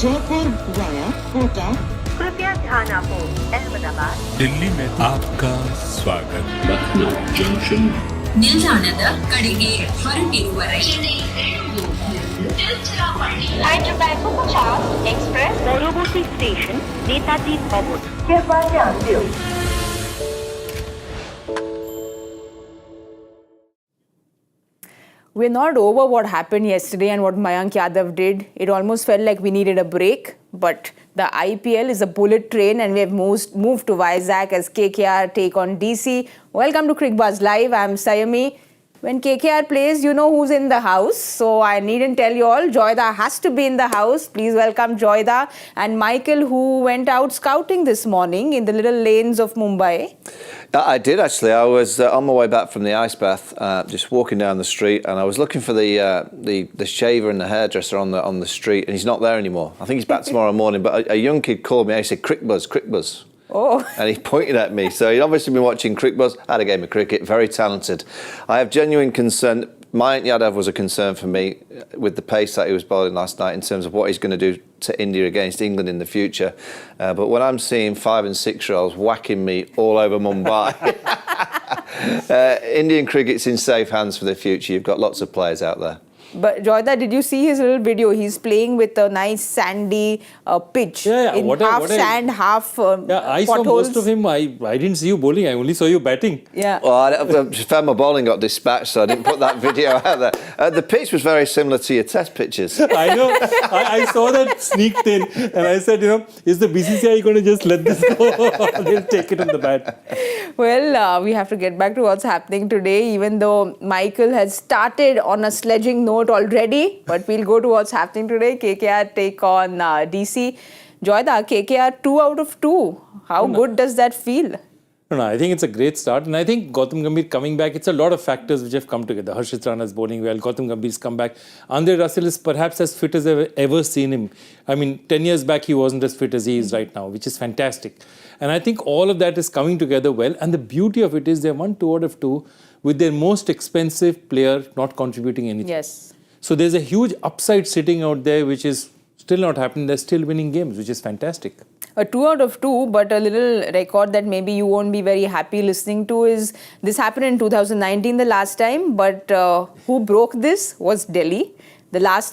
Jaipur via Kota. कृपया ध्यान आपो अहमदाबाद दिल्ली में आपका स्वागत. Lucknow Junction. ನಿಲ್ದಾಣದ ಕಡೆಗೆ ಹೊರಟಿರುವವರೆಗೆ Hyderabad Superfast Express পরবর্তী স্টেশন নেতাজি ভবন. कृपया ध्यान दियो. We're not over what happened yesterday and what Mayank Yadav did. It almost felt like we needed a break. But the IPL is a bullet train and we have moved to Vizag as KKR take on DC. Welcome to Cricbuzz Live. I'm Saiyami. When KKR plays, you know who's in the house. So I needn't tell you all. Joyda has to be in the house. Please welcome Joyda and Michael, who went out scouting this morning in the little lanes of Mumbai. I did actually. I was on my way back from the ice bath, just walking down the street, and I was looking for the shaver and the hairdresser on the street, and he's not there anymore. I think he's back tomorrow morning. But a young kid called me. He said, "Cricbuzz, Cricbuzz." Oh. And he pointed at me. So he'd obviously been watching Cricbuzz. Had a game of cricket. Very talented. I have genuine concern. Mayank Yadav was a concern for me with the pace that he was bowling last night in terms of what he's going to do to India against England in the future. But when I'm seeing 5 and 6-year-olds whacking me all over Mumbai, Indian cricket's in safe hands for the future. You've got lots of players out there. But Joyda, did you see his little video? He's playing with a nice sandy pitch. Yeah. In half sand, half I saw potholes. most of him. I didn't see you bowling. I only saw you batting. Yeah. Well, I just found my bowling got dispatched, so I didn't put that video out there. The pitch was very similar to your test pitches. I know. I saw that sneaked in, and I said, is the BCCI going to just let this go? They'll take it on the bat. Well, we have to get back to what's happening today, even though Michael has started on a sledging note already. But we'll go to what's happening today. KKR take on DC. Joyda, KKR 2 out of 2. How good does that feel? No, I think it's a great start. And I think Gautam Gambhir coming back, it's a lot of factors which have come together. Harshit Rana's bowling well, Gautam Gambhir's come back. Andre Russell is perhaps as fit as I've ever seen him. I mean, 10 years back, he wasn't as fit as he is right now, which is fantastic. And I think all of that is coming together well. And the beauty of it is they won 2 out of 2 with their most expensive player not contributing anything. Yes. So there's a huge upside sitting out there, which is still not happening. They're still winning games, which is fantastic. A 2 out of 2, but a little record that maybe you won't be very happy listening to is this happened in 2019 the last time, but who broke this was Delhi. The last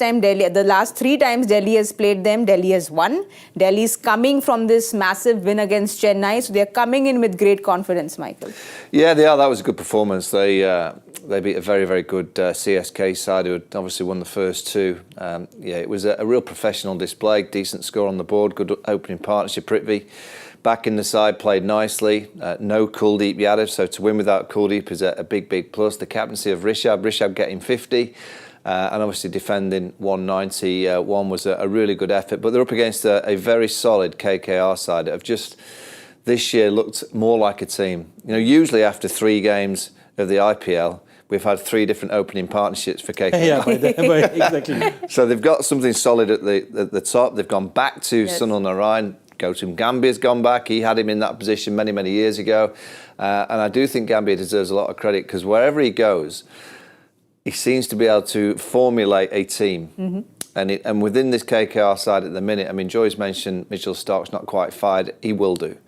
3 times Delhi has played them, Delhi has won. Delhi is coming from this massive win against Chennai, so they're coming in with great confidence, Michael. Yeah, they are. That was a good performance. They beat a very, very good CSK side who had obviously won the first 2. It was a real professional display, decent score on the board, good opening partnership. Prithvi back in the side, played nicely. No Kuldeep Yadav, so to win without Kuldeep is a big, big plus. The captaincy of Rishabh getting 50. And obviously defending 191 was a really good effort. But they're up against a very solid KKR side that have just this year looked more like a team. Usually after 3 games of the IPL, we've had 3 different opening partnerships for KKR. Yeah, exactly. So they've got something solid at the top. They've gone back to Sunil Narine. Gautam Gambhir's gone back. He had him in that position many, many years ago. And I do think Gambhir deserves a lot of credit because wherever he goes, he seems to be able to formulate a team. Mm-hmm. And within this KKR side at the minute, I mean, Joy's mentioned Mitchell Starc's not quite fired. He will do.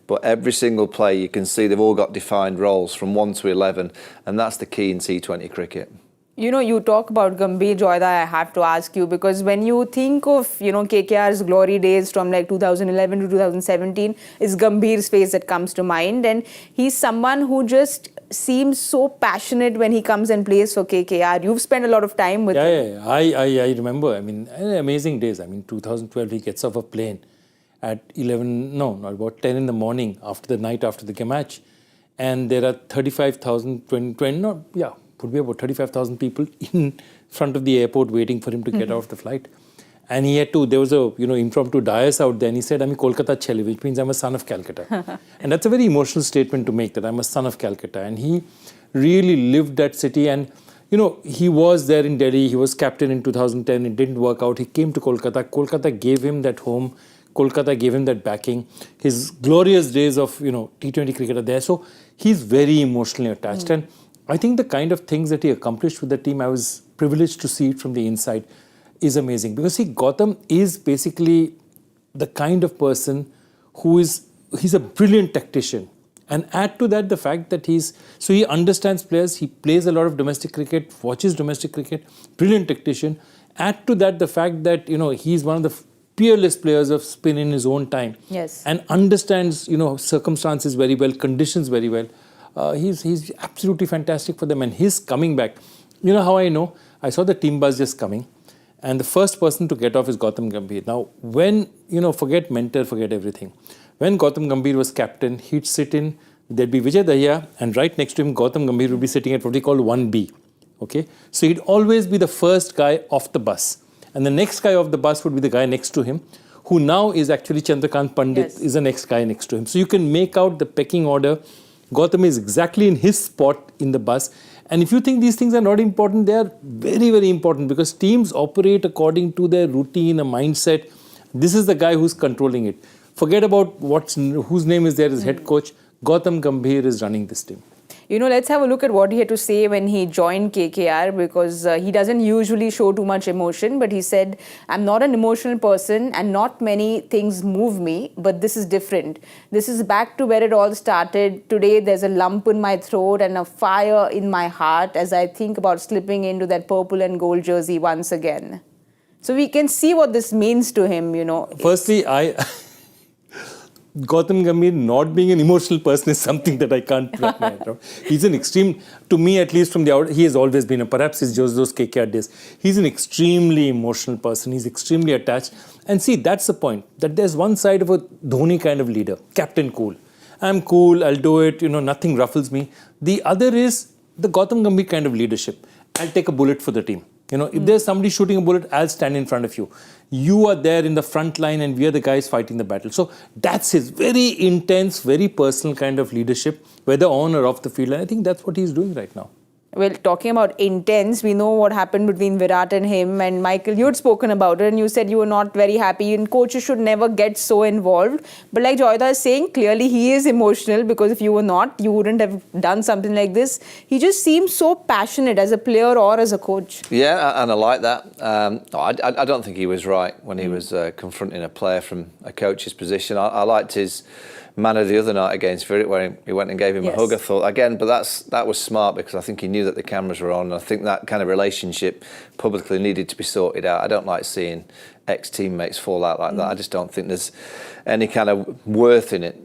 But every single play, you can see they've all got defined roles from 1 to 11. And that's the key in T20 cricket. You talk about Gambhir, Joyda, I have to ask you, because when you think of, KKR's glory days from like 2011 to 2017, it's Gambhir's face that comes to mind. And he's someone who just seems so passionate when he comes and plays for KKR. You've spent a lot of time with him. Yeah. I remember. I mean, amazing days. I mean, 2012, he gets off a plane at about 10 in the morning after the match. And there are 35,000, would be about 35,000 people in front of the airport waiting for him to get off the flight. And he had to, there was a, impromptu dais out there and he said, I'm a Kolkata Cheli, which means I'm a son of Calcutta. And that's a very emotional statement to make, that I'm a son of Calcutta. And he really lived that city and, he was there in Delhi, he was captain in 2010, it didn't work out. He came to Kolkata, Kolkata gave him that home, Kolkata gave him that backing. His glorious days of, T20 cricket are there. So he's very emotionally attached. And I think the kind of things that he accomplished with the team, I was privileged to see it from the inside. is amazing. Because see, Gautam is basically the kind of person he's a brilliant tactician. And add to that the fact that he understands players, he plays a lot of domestic cricket, watches domestic cricket, brilliant tactician. Add to that the fact that, he's one of the peerless players of spin in his own time. Yes. And understands, circumstances very well, conditions very well. He's absolutely fantastic for them. And his coming back, you know how I know? I saw the team bus just coming. And the first person to get off is Gautam Gambhir. Now, when, forget mentor, forget everything. When Gautam Gambhir was captain, he'd sit in, there'd be Vijay Dahiya, and right next to him, Gautam Gambhir would be sitting at what we call 1B. Okay? So he'd always be the first guy off the bus. And the next guy off the bus would be the guy next to him, who now is actually Chandrakant Pandit, is the next guy next to him. So you can make out the pecking order. Gautam is exactly in his spot in the bus. And if you think these things are not important, they are very, very important because teams operate according to their routine, a mindset. This is the guy who's controlling it. Forget about whose name is there as head coach. Gautam Gambhir is running this team. Let's have a look at what he had to say when he joined KKR because he doesn't usually show too much emotion, but he said, I'm not an emotional person and not many things move me, but this is different. This is back to where it all started. Today there's a lump in my throat and a fire in my heart as I think about slipping into that purple and gold jersey once again. So we can see what this means to him, Firstly, Gautam Gambhir not being an emotional person is something that I can't wrap my head around. He's an extreme, to me at least from the out, he has always been, perhaps it's just those KKR days. He's an extremely emotional person. He's extremely attached. And see, that's the point, that there's one side of a Dhoni kind of leader, Captain Cool. I'm cool, I'll do it, nothing ruffles me. The other is the Gautam Gambhir kind of leadership. I'll take a bullet for the team. If there's somebody shooting a bullet, I'll stand in front of you. You are there in the front line and we are the guys fighting the battle. So that's his very intense, very personal kind of leadership, whether on or off the field. And I think that's what he's doing right now. Well, talking about intense, we know what happened between Virat and him. And Michael, you had spoken about it and you said you were not very happy and coaches should never get so involved. But like Joyda is saying, clearly he is emotional because if you were not, you wouldn't have done something like this. He just seems so passionate as a player or as a coach. Yeah, and I like that. I don't think he was right when he was confronting a player from a coach's position. I liked his manner the other night against Virat where he went and gave him a hug. I thought again, but that was smart because I think he knew that the cameras were on. And I think that kind of relationship publicly needed to be sorted out. I don't like seeing ex-teammates fall out like that. I just don't think there's any kind of worth in it.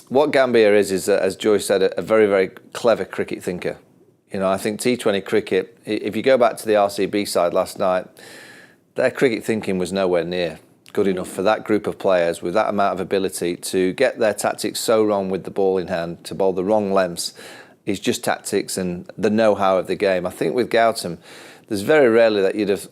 What Gambhir is as Joy said, a very, very clever cricket thinker. I think T20 cricket, if you go back to the RCB side last night, their cricket thinking was nowhere near good enough for that group of players with that amount of ability to get their tactics so wrong with the ball in hand, to bowl the wrong lengths, is just tactics and the know-how of the game. I think with Gautam, there's very rarely that you'd have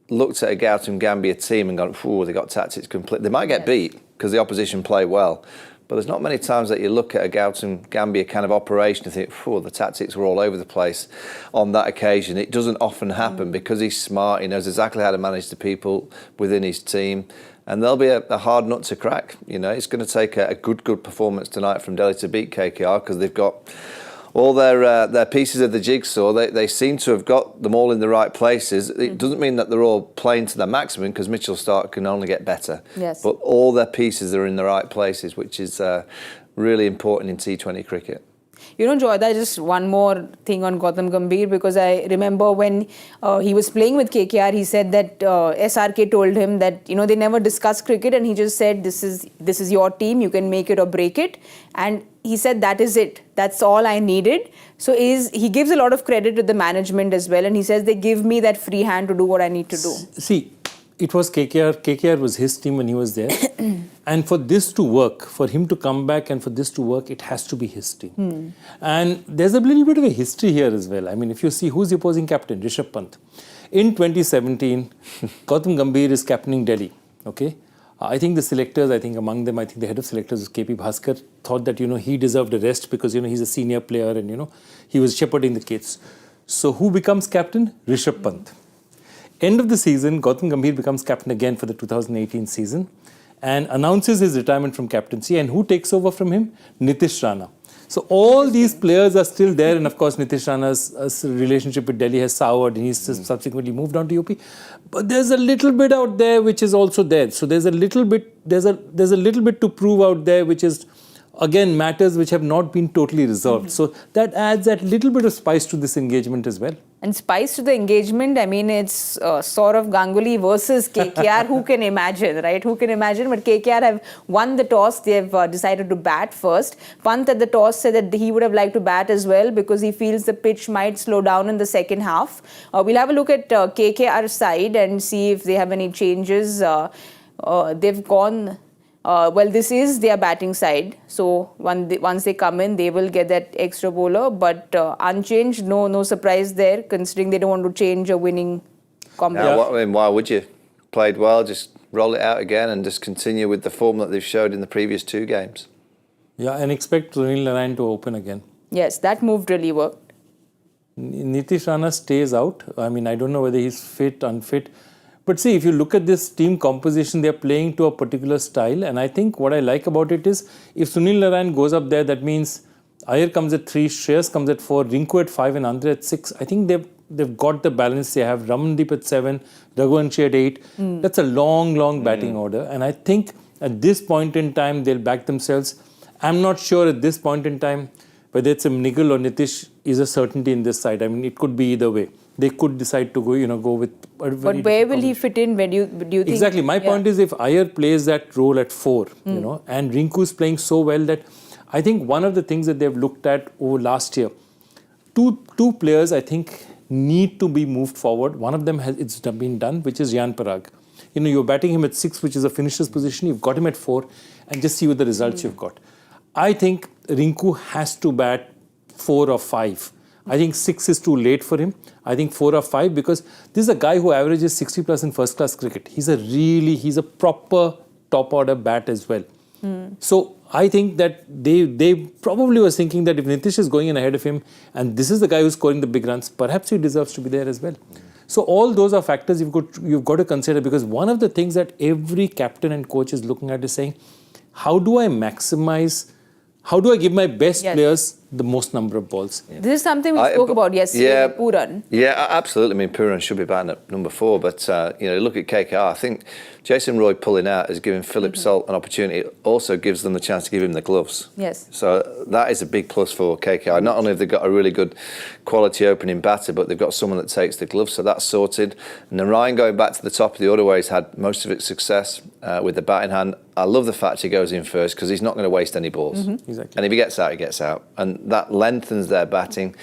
looked at a Gautam Gambhir team and gone, "Ooh, they got tactics complete." They might get beat because the opposition play well, but there's not many times that you look at a Gautam Gambhir kind of operation and think, "Ooh, the tactics were all over the place on that occasion." It doesn't often happen because he's smart. He knows exactly how to manage the people within his team. And there'll be a hard nut to crack. It's going to take a good performance tonight from Delhi to beat KKR because they've got all their pieces of the jigsaw. They seem to have got them all in the right places. It doesn't mean that they're all playing to their maximum because Mitchell Starc can only get better. Yes. But all their pieces are in the right places, which is really important in T20 cricket. Joyda, just one more thing on Gautam Gambhir because I remember when he was playing with KKR, he said that SRK told him that, they never discuss cricket and he just said, this is your team, you can make it or break it. And he said, that is it. That's all I needed. So he gives a lot of credit to the management as well. And he says, they give me that free hand to do what I need to do. See, it was KKR. KKR was his team when he was there. And for this to work, for him to come back and for this to work, it has to be his team. And there's a little bit of a history here as well. I mean, if you see who's the opposing captain, Rishabh Pant. In 2017, Gautam Gambhir is captaining Delhi. Okay, I think the selectors, among them, the head of selectors was KP Bhaskar, thought that, he deserved a rest because, he's a senior player and, he was shepherding the kids. So who becomes captain? Rishabh Pant. End of the season, Gautam Gambhir becomes captain again for the 2018 season and announces his retirement from captaincy. And who takes over from him? Nitish Rana. So all these players are still there, and of course Nitish Rana's relationship with Delhi has soured, and he's subsequently moved on to UP. But there's a little bit out there which is also there. So there's a little bit to prove out there, which is again matters which have not been totally resolved. So that adds that little bit of spice to this engagement as well. And spice to the engagement, I mean, it's Saurav Ganguly versus KKR. Who can imagine, right? Who can imagine? But KKR have won the toss. They have decided to bat first. Pant at the toss said that he would have liked to bat as well because he feels the pitch might slow down in the second half. We'll have a look at KKR side and see if they have any changes. They've gone... this is their batting side. So once they come in, they will get that extra bowler. But unchanged, no surprise there, considering they don't want to change a winning combination. Why would you? Played well, just roll it out again and just continue with the form that they've showed in the previous 2 games. Yeah, and expect Sunil Narine to open again. Yes, that move really worked. Nitish Rana stays out. I mean, I don't know whether he's fit, unfit. But see, if you look at this team composition, they're playing to a particular style. And I think what I like about it is, if Sunil Narine goes up there, that means Iyer comes at 3, Shreyas comes at 4, Rinku at 5 and Andre at 6. I think they've got the balance. They have Ramandeep at 7, Raghuvanshi at 8. That's a long batting order. And I think at this point in time, they'll back themselves. I'm not sure at this point in time whether it's a Nigel or Nitish is a certainty in this side. I mean, it could be either way. They could decide to go with... But where will he fit in? Where do you think? Exactly. My point is, if Iyer plays that role at 4, and Rinku is playing so well that I think one of the things that they've looked at over last year, two players I think need to be moved forward. One of them it's been done, which is Riyan Parag. You're batting him at 6, which is a finisher's position. You've got him at 4, and just see what the results you've got. I think Rinku has to bat 4 or 5. I think 6 is too late for him. I think 4 or 5, because this is a guy who averages 60 plus in first class cricket. He's a proper top order bat as well. So I think that they probably was thinking that if Nitish is going in ahead of him and this is the guy who's scoring the big runs, perhaps he deserves to be there as well. So all those are factors you've got to consider, because one of the things that every captain and coach is looking at is saying, how do I give my best players the most number of balls? This is something we spoke about yesterday with Pooran. Yeah, absolutely. I mean, Pooran should be batting at number 4, but look at KKR. I think Jason Roy pulling out has given Philip Salt an opportunity. It also gives them the chance to give him the gloves. Yes. So that is a big plus for KKR. Not only have they got a really good quality opening batter, but they've got someone that takes the gloves, so that's sorted. And Narine going back to the top of the order where he's had most of its success with the batting hand. I love the fact he goes in first because he's not going to waste any balls. Exactly. And if he gets out, he gets out. And that lengthens their batting.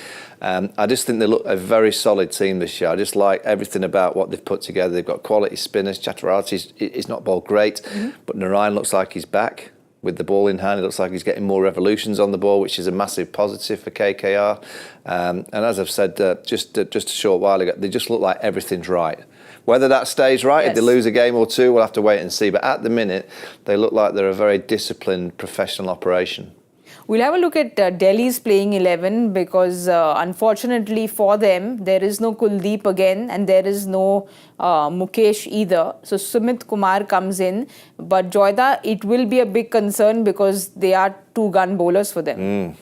I just think they look a very solid team this year. I just like everything about what they've put together. They've got quality spinners. Chaturarthi is not bowled great, but Narine looks like he's back with the ball in hand. It looks like he's getting more revolutions on the ball, which is a massive positive for KKR. And as I've said just a short while ago, they just look like everything's right. Whether that stays right, if they lose a game or 2, we'll have to wait and see. But at the minute, they look like they're a very disciplined professional operation. We'll have a look at Delhi's playing 11 because unfortunately for them, there is no Kuldeep again and there is no Mukesh either. So Sumit Kumar comes in. But Joyda, it will be a big concern because they are 2 gun bowlers for them.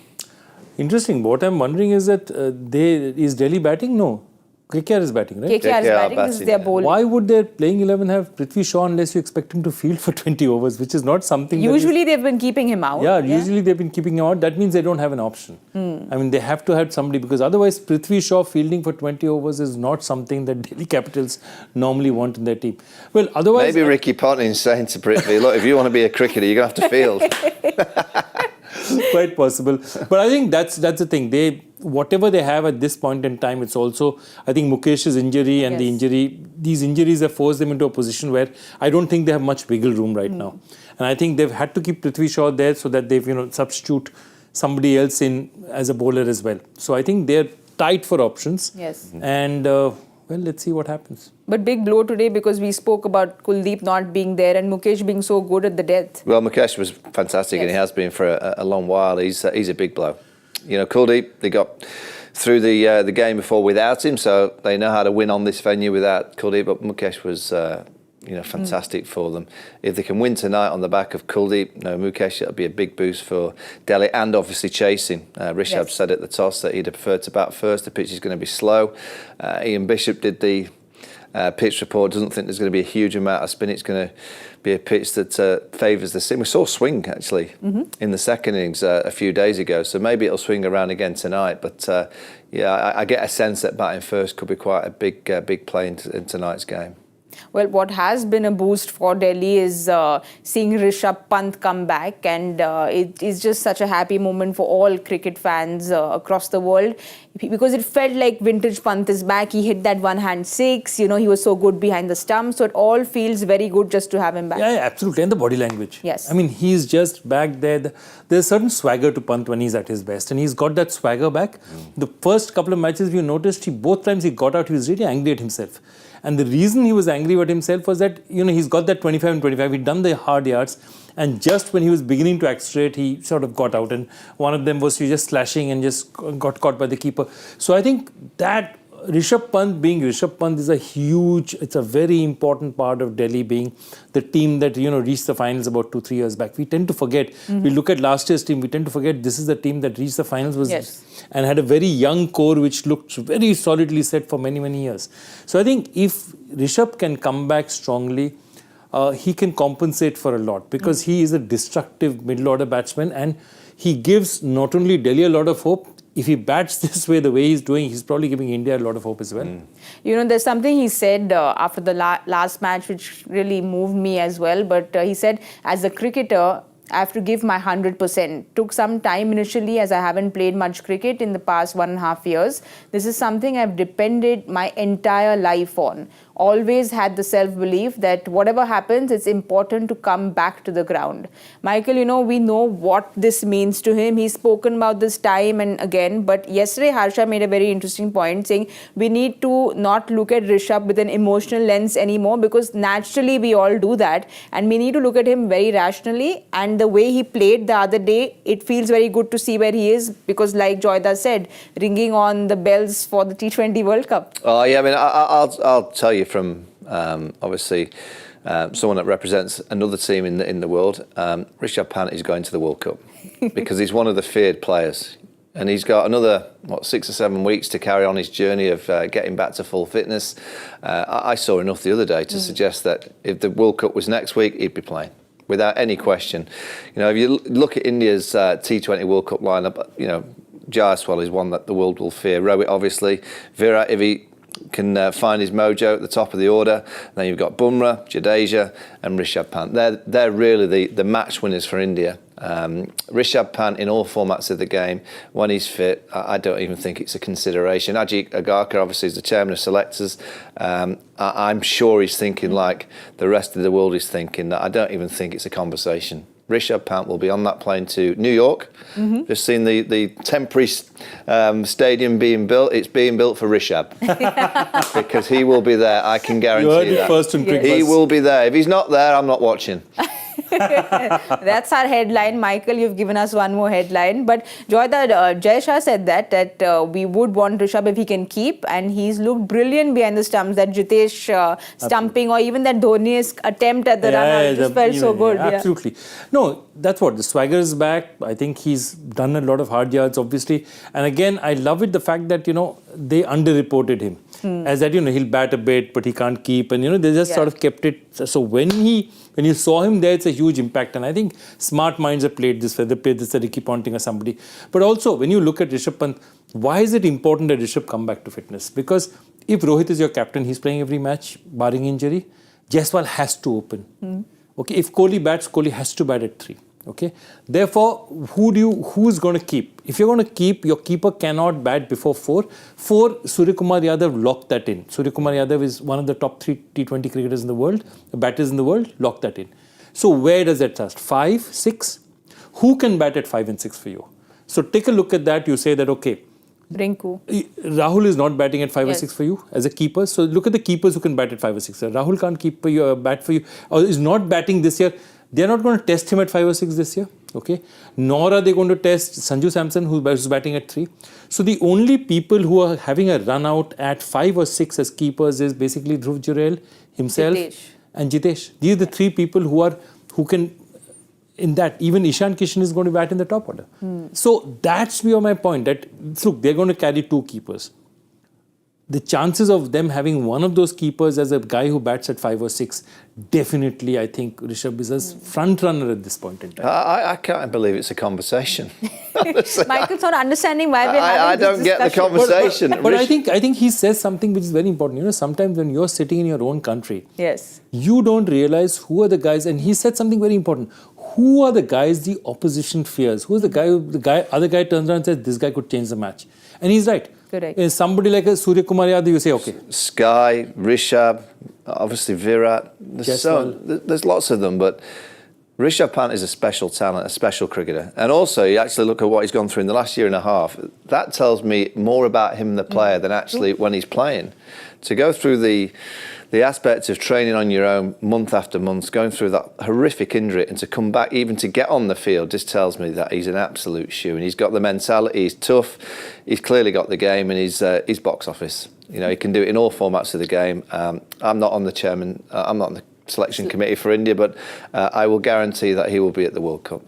Interesting. What I'm wondering is that is Delhi batting? No. KKR is batting, right? KKR is batting. This is their bowling. Why would their playing 11 have Prithvi Shaw unless you expect him to field for 20 overs, which is not something... Usually they've been keeping him out. Yeah, usually they've been keeping him out. That means they don't have an option. I mean, they have to have somebody, because otherwise Prithvi Shaw fielding for 20 overs is not something that Delhi Capitals normally want in their team. Well, otherwise... Maybe Ricky Ponting is saying to Prithvi, look, if you want to be a cricketer, you're going to have to field. Quite possible. But I think that's the thing. Whatever they have at this point in time, it's also, I think Mukesh's injury and these injuries have forced them into a position where I don't think they have much wiggle room right now. And I think they've had to keep Prithvi Shaw there so that they've, substitute somebody else in as a bowler as well. So I think they're tight for options. Yes. And, let's see what happens. But big blow today because we spoke about Kuldeep not being there and Mukesh being so good at the death. Well, Mukesh was fantastic and he has been for a long while. He's a big blow. Kuldeep, they got through the game before without him, so they know how to win on this venue without Kuldeep. But Mukesh was fantastic for them. If they can win tonight on the back of Kuldeep, Mukesh, it'll be a big boost for Delhi, and obviously chasing. Rishabh said at the toss that he'd prefer to bat first. The pitch is going to be slow. Ian Bishop did the pitch report, doesn't think there's going to be a huge amount of spin. It's going to be a pitch that favours the seam. We saw swing actually in the second innings a few days ago, so maybe it'll swing around again tonight. But I get a sense that batting first could be quite a big play in tonight's game. Well, what has been a boost for Delhi is seeing Rishabh Pant come back, and it is just such a happy moment for all cricket fans across the world, because it felt like vintage Pant is back. He hit that one-hand six, he was so good behind the stump, so it all feels very good just to have him back. Yeah, absolutely, and the body language. Yes. I mean, he's just back there. There's a certain swagger to Pant when he's at his best, and he's got that swagger back. The first couple of matches we noticed, both times he got out, he was really angry at himself. And the reason he was angry at himself was that, he's got that 25 and 25. He'd done the hard yards. And just when he was beginning to accelerate, he sort of got out. And one of them was he just slashing and just got caught by the keeper. So I think that Rishabh Pant being Rishabh Pant is it's a very important part of Delhi being the team that, reached the finals about 2-3 years back. We tend to forget. We look at last year's team, we tend to forget this is the team that reached the finals and had a very young core which looked very solidly set for many, many years. So I think if Rishabh can come back strongly, he can compensate for a lot, because he is a destructive middle order batsman, and he gives not only Delhi a lot of hope. If he bats this way, the way he's doing, he's probably giving India a lot of hope as well. There's something he said after the last match which really moved me as well. But he said, as a cricketer, I have to give my 100%. Took some time initially, as I haven't played much cricket in the past 1.5 years. This is something I've depended my entire life on. Always had the self-belief that whatever happens, it's important to come back to the ground. Michael, we know what this means to him. He's spoken about this time and again. But yesterday, Harsha made a very interesting point, saying we need to not look at Rishabh with an emotional lens anymore, because naturally we all do that. And we need to look at him very rationally. And the way he played the other day, it feels very good to see where he is, because like Joyda said, ringing on the bells for the T20 World Cup. Oh, yeah, I mean, I'll tell you from obviously someone that represents another team in the world, Rishabh Pant is going to the World Cup because he's one of the feared players, and he's got another 6 or 7 weeks to carry on his journey of getting back to full fitness. I saw enough the other day to suggest that if the World Cup was next week, he'd be playing without any question. If you look at India's T20 World Cup lineup, Jaiswal is one that the world will fear. Rohit, obviously. Virat, if he can find his mojo at the top of the order. Then you've got Bumrah, Jadeja and Rishabh Pant. They're really the match winners for India. Rishabh Pant in all formats of the game, when he's fit, I don't even think it's a consideration. Ajit Agarkar obviously is the chairman of selectors. I'm sure he's thinking like the rest of the world is thinking, that I don't even think it's a conversation. Rishabh Pant will be on that plane to New York. Just seen the temporary stadium being built. It's being built for Rishabh because he will be there. I can guarantee you heard it that. first on Cricbuzz. He will be there. If he's not there, I'm not watching. That's our headline. Michael, you've given us one more headline. But Joyda, Jay Shah said that we would want Rishabh if he can keep, and he's looked brilliant behind the stumps. That Jitesh stumping, or even that Dhoni's attempt at the run-out, it just felt so good. Absolutely. No, that's what, the swagger is back. I think he's done a lot of hard yards, obviously. And again, I love it, the fact that, they underreported him. As that, he'll bat a bit, but he can't keep. And, they just sort of kept it. So when you saw him there, it's a huge impact. And I think smart minds have played this, whether they played this at Ricky Ponting or somebody. But also, when you look at Rishabh Pant, why is it important that Rishabh come back to fitness? Because if Rohit is your captain, he's playing every match, barring injury, Jaiswal has to open. Okay, if Kohli bats, Kohli has to bat at 3. Okay, therefore, who's going to keep? If you're going to keep, your keeper cannot bat before 4. 4, Suryakumar Yadav, lock that in. Suryakumar Yadav is one of the top 3 T20 cricketers in the world, batters in the world, lock that in. So where does that trust? 5, 6? Who can bat at 5 and 6 for you? So take a look at that. You say that, okay, Rinku. Rahul is not batting at 5 or 6 for you as a keeper. So look at the keepers who can bat at 5 or 6. Rahul can't keep bat for you, or is not batting this year. They're not going to test him at 5 or 6 this year, okay? Nor are they going to test Sanju Samson, who's batting at 3. So the only people who are having a run out at 5 or 6 as keepers is basically Dhruv Jurel, himself, and Jitesh. These are the three people who can, in that, even Ishan Kishan is going to bat in the top order. So that's my point, that look, they're going to carry two keepers. The chances of them having one of those keepers as a guy who bats at 5 or 6, definitely I think Rishabh is a front runner at this point in time. I can't believe it's a conversation. Michael's not understanding why we're having I this don't get the discussion. conversation. But I think he says something which is very important. You know, sometimes when you're sitting in your own country, Yes. you don't realize who are the guys, and he said something very important. Who are the guys the opposition fears? Who's the other guy turns around and says, this guy could change the match. And he's right. Correct. Somebody like a Surya Kumar Yadav, you say, okay. Sky, Rishabh, obviously Virat. There's lots of them, but Rishabh Pant is a special talent, a special cricketer. And also, you actually look at what he's gone through in the last year and a half. That tells me more about him, the player, than actually when he's playing. To go through the aspects of training on your own month after month, going through that horrific injury, and to come back even to get on the field just tells me that he's an absolute shoe. And he's got the mentality, he's tough, he's clearly got the game, and he's box office. You know, he can do it in all formats of the game. I'm not on the selection committee for India, but I will guarantee that he will be at the World Cup.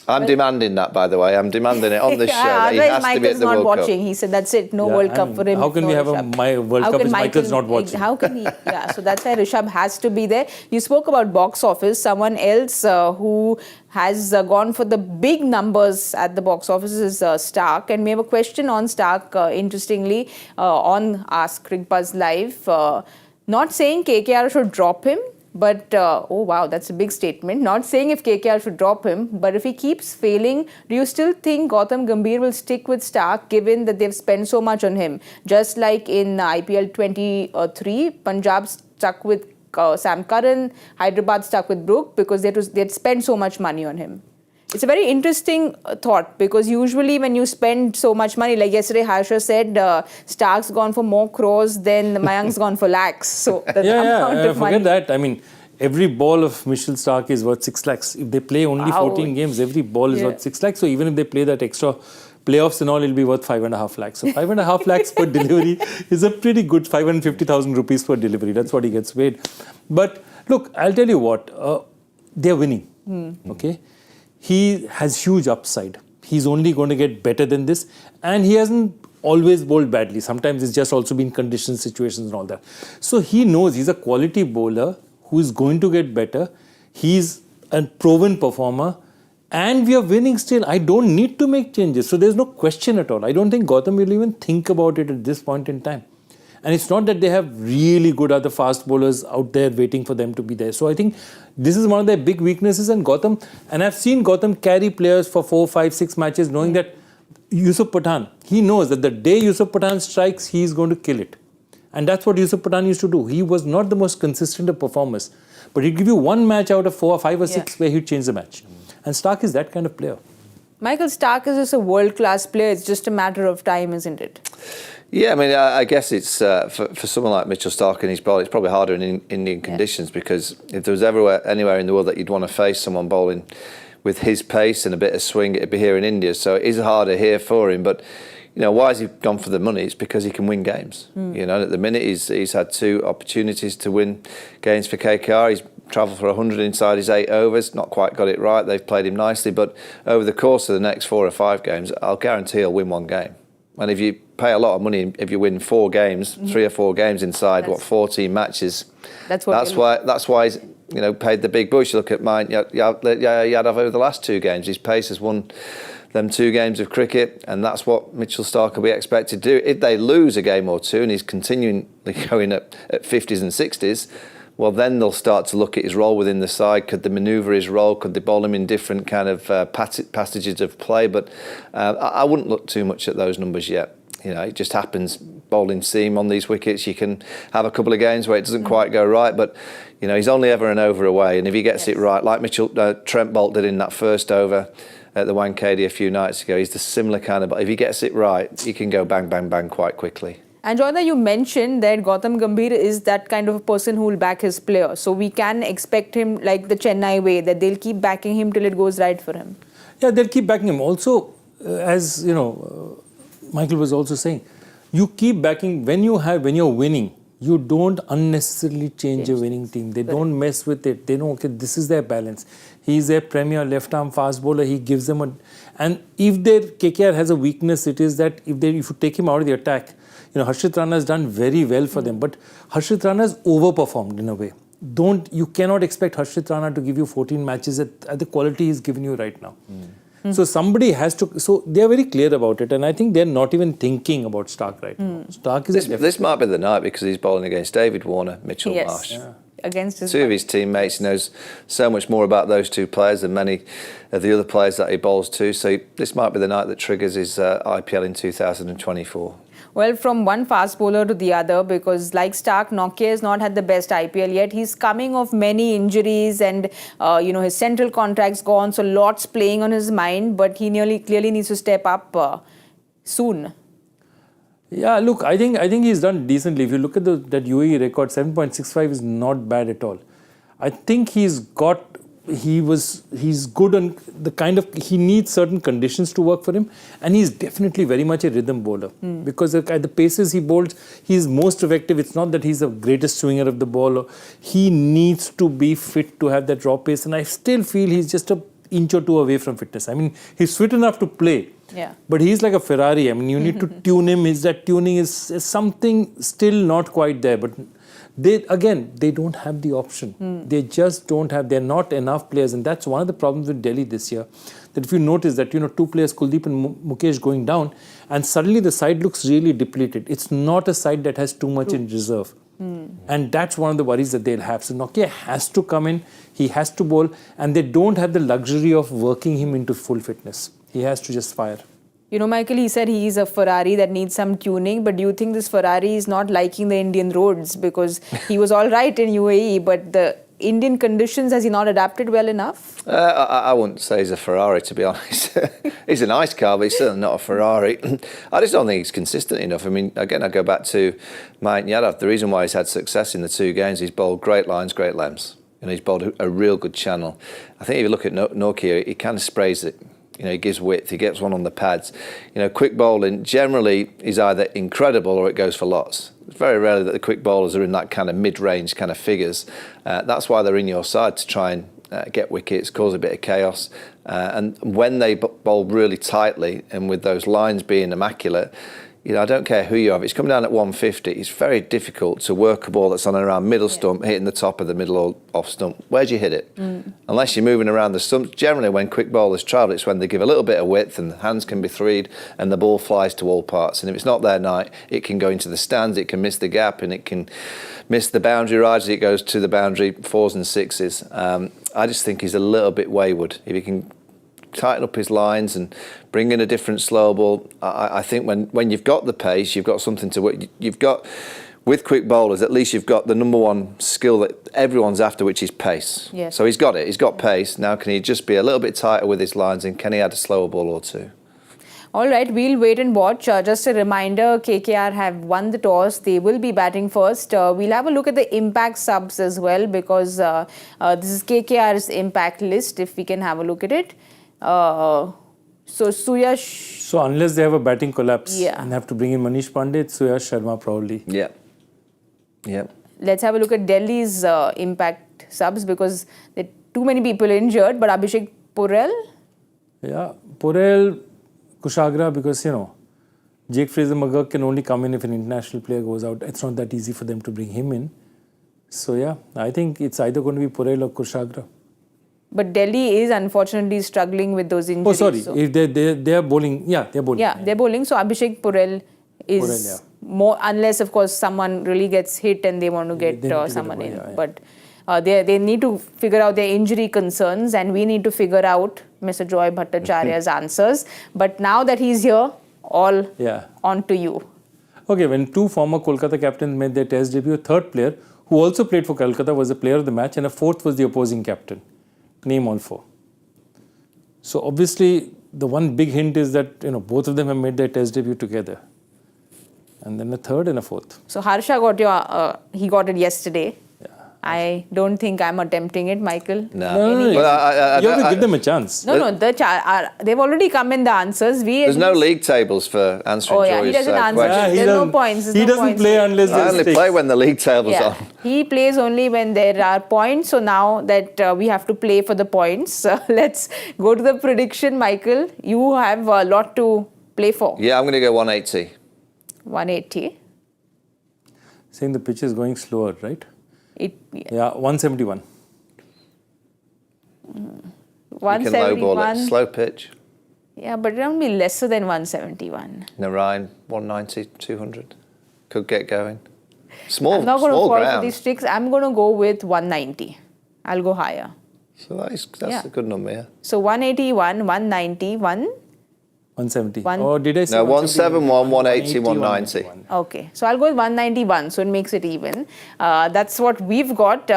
I'm demanding that, by the way. I'm demanding it on this show. That he has to be at the not World watching. Cup. He said that's it. No World Cup for him. How can we have a World Cup if Michael's not watching? How can he? Yeah, so that's why Rishabh has to be there. You spoke about box office. Someone else who has gone for the big numbers at the box office is Starc. And we have a question on Starc, interestingly, on Ask Cricbuzz Live. Not saying KKR should drop him, but, oh wow, that's a big statement. Not saying if KKR should drop him, but if he keeps failing, do you still think Gautam Gambhir will stick with Starc, given that they've spent so much on him? Just like in IPL 23, Punjab stuck with Sam Curran, Hyderabad stuck with Brook, because they'd spent so much money on him. It's a very interesting thought, because usually when you spend so much money, like yesterday Harsha said, Starc's gone for more crores than Mayank's gone for lakhs. So the amount of money. Forget that. I mean, every ball of Mitchell Starc is worth 6 lakhs. If they play only 14 games, every ball is worth 6 lakhs. So even if they play that extra playoffs and all, it'll be worth 5.5 lakhs. So 5.5 lakhs per delivery is a pretty good 550,000 rupees per delivery. That's what he gets paid. But look, I'll tell you what, they're winning. Okay. He has huge upside. He's only going to get better than this. And he hasn't always bowled badly. Sometimes it's just also been conditions, situations and all that. So he knows he's a quality bowler who is going to get better. He's a proven performer. And we are winning still. I don't need to make changes. So there's no question at all. I don't think Gautam will even think about it at this point in time. And it's not that they have really good other fast bowlers out there waiting for them to be there. So I think this is one of their big weaknesses. And I've seen Gautam carry players for 4, 5, 6 matches, knowing that Yusuf Pathan, he knows that the day Yusuf Pathan strikes, he's going to kill it. And that's what Yusuf Pathan used to do. He was not the most consistent of performers. But he'd give you one match out of 4 or 5 or 6 where he'd change the match. And Starc is that kind of player. Michael, Starc is just a world-class player. It's just a matter of time, isn't it? Yeah, I mean, I guess it's for someone like Mitchell Starc and his ball, it's probably harder in Indian conditions, because if there was anywhere in the world that you'd want to face someone bowling with his pace and a bit of swing, it'd be here in India. So it is harder here for him. But, you know, why has he gone for the money? It's because he can win games. You know, at the minute he's had 2 opportunities to win games for KKR. He's travelled for 100 inside his 8 overs, not quite got it right. They've played him nicely. But over the course of the next 4 or 5 games, I'll guarantee he'll win 1 game. And if you pay a lot of money, if you win 4 games, 3 or 4 games inside 14 matches, that's why he's, you know, paid the big bucks. You look at Yadav over the last 2 games. His pace has won them 2 games of cricket, and that's what Mitchell Starc will be expected to do. If they lose a game or 2 and he's continually going at 50s and 60s, well, then they'll start to look at his role within the side. Could they manoeuvre his role? Could they bowl him in different kind of passages of play? But I wouldn't look too much at those numbers yet. You know, it just happens, bowling seam on these wickets. You can have a couple of games where it doesn't quite go right, but, you know, he's only ever an over away. And if he gets it right, like Trent Bolt did in that first over at the Wankhede a few nights ago, he's the similar kind of, but if he gets it right, he can go bang, bang, bang quite quickly. And Joyda, you mentioned that Gautam Gambhir is that kind of a person who will back his player. So we can expect him like the Chennai way, that they'll keep backing him till it goes right for him. Yeah, they'll keep backing him. Also, as you know, Michael was also saying, you keep backing when you're winning. You don't unnecessarily change a winning team. They don't mess with it. They know, okay, this is their balance. He's a premier left-arm fast bowler. He gives them a... And if their KKR has a weakness, it is that if you take him out of the attack, Harshit Rana has done very well for them. But Harshit Rana has overperformed in a way. You cannot expect Harshit Rana to give you 14 matches at the quality he's given you right now. So somebody has to... So they are very clear about it. And I think they're not even thinking about Starc right now. Starc is... This might be the night because he's bowling against David Warner, Mitchell Marsh. Yeah. Against his two of his teammates. He knows so much more about those two players than many of the other players that he bowls to. So this might be the night that triggers his IPL in 2024. Well, from one fast bowler to the other, because like Starc, Nokia has not had the best IPL yet. He's coming off many injuries and, his central contract's gone, so lots playing on his mind, but he clearly needs to step up soon. Yeah, look, I think he's done decently. If you look at that UAE record, 7.65 is not bad at all. I think he's good on the kind of... He needs certain conditions to work for him, and he's definitely very much a rhythm bowler. Because at the paces he bowls, he's most effective. It's not that he's the greatest swinger of the ball. He needs to be fit to have that raw pace, and I still feel he's just an inch or two away from fitness. I mean, he's fit enough to play. Yeah. But he's like a Ferrari. I mean, you need to tune him. That tuning is something still not quite there. But they don't have the option. They just don't have. They're not enough players. And that's one of the problems with Delhi this year. That if you notice that, two players, Kuldeep and Mukesh, going down, and suddenly the side looks really depleted. It's not a side that has too much in reserve. And that's one of the worries that they'll have. So Nokia has to come in. He has to bowl. And they don't have the luxury of working him into full fitness. He has to just fire. Michael, he said he is a Ferrari that needs some tuning, but do you think this Ferrari is not liking the Indian roads? Because he was all right in UAE, but the Indian conditions, has he not adapted well enough? I wouldn't say he's a Ferrari, to be honest. He's a nice car, but he's certainly not a Ferrari. I just don't think he's consistent enough. I mean, again, I go back to Mayank Yadav. The reason why he's had success in the two games, he's bowled great lines, great lengths. He's bowled a real good channel. I think if you look at Nokia, he kind of sprays it. He gives width, he gets one on the pads. Quick bowling generally is either incredible or it goes for lots. It's very rarely that the quick bowlers are in that kind of mid-range kind of figures. That's why they're in your side, to try and get wickets, cause a bit of chaos. And when they bowl really tightly and with those lines being immaculate, I don't care who you have. It's coming down at 150. It's very difficult to work a ball that's on and around middle stump, hitting the top of the middle or off stump. Where do you hit it? Unless you're moving around the stumps. Generally, when quick bowlers travel, it's when they give a little bit of width and the hands can be threed and the ball flies to all parts. And if it's not their night, it can go into the stands, it can miss the gap, and it can miss the boundary rides as it goes to the boundary, 4s and 6s. I just think he's a little bit wayward. If he can tighten up his lines and bring in a different slow ball. I think when you've got the pace, you've got something to work. You've got, with quick bowlers, at least you've got the number one skill that everyone's after, which is pace. Yes. So he's got it. He's got pace. Now can he just be a little bit tighter with his lines, and can he add a slower ball or two? All right, we'll wait and watch. Just a reminder, KKR have won the toss. They will be batting first. We'll have a look at the impact subs as well, because this is KKR's impact list, if we can have a look at it. So Suyash... So unless they have a batting collapse and have to bring in Manish Pandey, Suyash Sharma probably. Yeah. Let's have a look at Delhi's impact subs, because there are too many people injured, but Abhishek Purell? Yeah, Purell, Kushagra, because, Jake Fraser-McGurk can only come in if an international player goes out. It's not that easy for them to bring him in. So yeah, I think it's either going to be Purell or Kushagra. But Delhi is unfortunately struggling with those injuries. Oh, sorry. So. If they are bowling, they're bowling. Yeah, they're bowling. So Abhishek Purell is more, unless of course someone really gets hit and they want to get someone in. But they need to figure out their injury concerns, and we need to figure out Mr. Joy Bhattacharya's answers. But now that he's here, all on to you. Okay, when two former Kolkata captains made their test debut, a third player who also played for Kolkata was the player of the match, and a fourth was the opposing captain. Name all four. So obviously, the one big hint is that both of them have made their test debut together, and then a third and a fourth. So Harsha got he got it yesterday. Yeah. I don't think I'm attempting it, Michael. No. You have to give them a chance. No, they've already come in the answers. There's no league tables for answering Oh, yeah, Joy's he doesn't answer. questions. There's no points. He doesn't play unless I there's only stakes. play when the league table's Yeah, on. he plays only when there are points. So now that we have to play for the points, let's go to the prediction, Michael. You have a lot to play for. Yeah, I'm going to go 180. 180. Saying the pitch is going slower, right? Yeah. 171. You can 171. lowball it. Slow pitch. Yeah, but it won't be lesser than 171. Narayan, 190, 200. Could get going. Small, I'm not going to small fall for ground. these tricks. I'm going to go with 190. I'll go higher. So that's Yeah. a good number, yeah. So 181, 190, 170. One- Or did I say No, 171, 180, 190. 191. Okay, so I'll go with 191, so it makes it even. That's what we've got.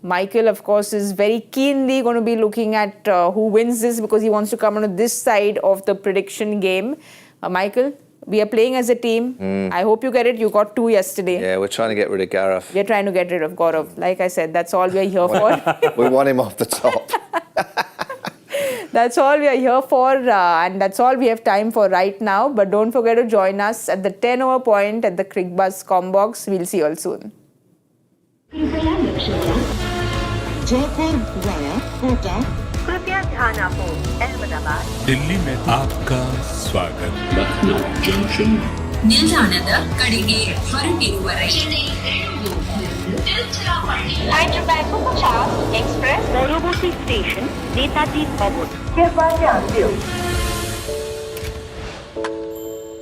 Michael, of course, is very keenly going to be looking at who wins this because he wants to come onto this side of the prediction game. Michael, we are playing as a team. I hope you get it. You got 2 yesterday. Yeah, we're trying to get rid of Gareth. We're trying to get rid of Gaurav. Like I said, that's all we're here for. We want him off the top. That's all we are here for, and that's all we have time for right now. But don't forget to join us at the 10 over point at the Cricbuzz Combox. We'll see you all soon. Jaipur via Kota. कृपया ध्यान आपो अहमदाबाद दिल्ली में आपका स्वागत ನಿಲ್ದಾಣದ ಕಡೆಗೆ ಹೊರಟಿರುವ ರೈಲು Hyderabad 50 express পরবর্তী স্টেশন নেতাজি ভবন कृपया ध्यान दें